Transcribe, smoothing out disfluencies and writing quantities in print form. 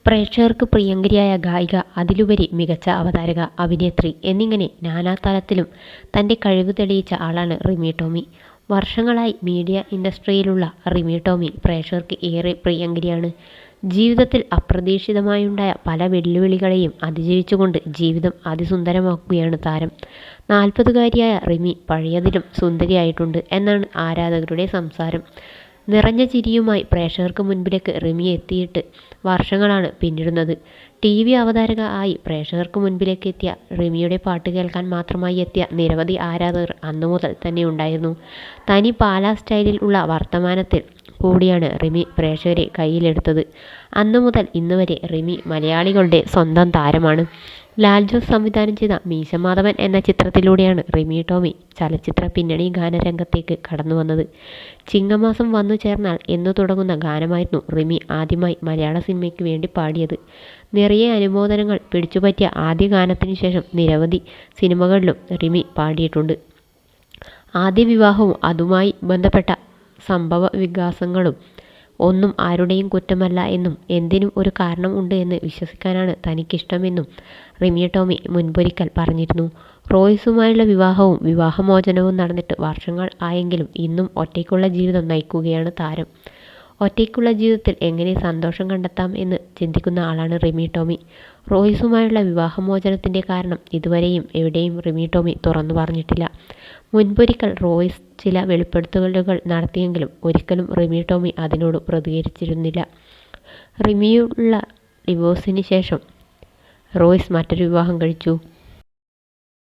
പ്രേക്ഷകർക്ക് പ്രിയങ്കരിയായ ഗായിക, അതിലുപരി മികച്ച അവതാരക, അഭിനേത്രി എന്നിങ്ങനെ നാനാതലത്തിലും തൻ്റെ കഴിവ് തെളിയിച്ച ആളാണ് റിമി ടോമി. വർഷങ്ങളായി മീഡിയ ഇൻഡസ്ട്രിയിലുള്ള റിമി ടോമി പ്രേക്ഷകർക്ക് ഏറെ പ്രിയങ്കരിയാണ്. ജീവിതത്തിൽ അപ്രതീക്ഷിതമായുണ്ടായ പല വെല്ലുവിളികളെയും അതിജീവിച്ചുകൊണ്ട് ജീവിതം അതിസുന്ദരമാക്കുകയാണ് താരം. 40കാരിയായ റിമി പഴയതിലും സുന്ദരിയായിട്ടുണ്ട് എന്നാണ് ആരാധകരുടെ സംസാരം. നിറഞ്ഞ ചിരിയുമായി പ്രേക്ഷകർക്ക് മുൻപിലേക്ക് റിമി എത്തിയിട്ട് വർഷങ്ങളാണ് പിന്നിടുന്നത്. TV അവതാരക ആയി പ്രേക്ഷകർക്ക് മുൻപിലേക്ക് എത്തിയ റിമിയുടെ പാട്ട് കേൾക്കാൻ മാത്രമായി എത്തിയ നിരവധി ആരാധകർ അന്നു മുതൽ തന്നെ ഉണ്ടായിരുന്നു. തനി പാലാ സ്റ്റൈലിൽ ഉള്ള വർത്തമാനത്തിൽ കൂടിയാണ് റിമി പ്രേക്ഷകരെ കയ്യിലെടുത്തത്. അന്നു മുതൽ ഇന്ന് വരെ റിമി മലയാളികളുടെ സ്വന്തം താരമാണ്. ലാൽ ജോസ് സംവിധാനം ചെയ്ത മീശമാധവൻ എന്ന ചിത്രത്തിലൂടെയാണ് റിമി ടോമി ചലച്ചിത്ര പിന്നണി ഗാനരംഗത്തേക്ക് കടന്നുവന്നത്. ചിങ്ങമാസം വന്നു ചേർന്നാൽ എന്നു തുടങ്ങുന്ന ഗാനമായിരുന്നു റിമി ആദ്യമായി മലയാള സിനിമയ്ക്ക് വേണ്ടി പാടിയത്. നിറയെ അനുമോദനങ്ങൾ പിടിച്ചുപറ്റിയ ആദ്യ ഗാനത്തിനു ശേഷം നിരവധി സിനിമകളിലും റിമി പാടിയിട്ടുണ്ട്. ആദ്യ വിവാഹവും അതുമായി ബന്ധപ്പെട്ട സംഭവ വികാസങ്ങളും ഒന്നും ആരുടെയും കുറ്റമല്ല എന്നും എന്തിനും ഒരു കാരണം ഉണ്ട് എന്ന് വിശ്വസിക്കാനാണ് തനിക്കിഷ്ടമെന്നും റിമി ടോമി മുൻപൊരിക്കൽ പറഞ്ഞിരുന്നു. റോയ്സുമായുള്ള വിവാഹവും വിവാഹമോചനവും നടന്നിട്ട് വർഷങ്ങൾ ആയെങ്കിലും ഇന്നും ഒറ്റയ്ക്കുള്ള ജീവിതം നയിക്കുകയാണ് താരം. ഒറ്റയ്ക്കുള്ള ജീവിതത്തിൽ എങ്ങനെ സന്തോഷം കണ്ടെത്താം എന്ന് ചിന്തിക്കുന്ന ആളാണ് റിമി ടോമി. റോയ്സുമായുള്ള വിവാഹമോചനത്തിൻ്റെ കാരണം ഇതുവരെയും എവിടെയും റിമി ടോമി തുറന്നു പറഞ്ഞിട്ടില്ല. മുൻപൊരിക്കൽ റോയ്സ് ചില വെളിപ്പെടുത്തലുകൾ നടത്തിയെങ്കിലും ഒരിക്കലും റിമി ടോമി അതിനോട് പ്രതികരിച്ചിരുന്നില്ല. റിമിയുള്ള ഡിവോഴ്സിന് ശേഷം റോയ്സ് മറ്റൊരു വിവാഹം കഴിച്ചു.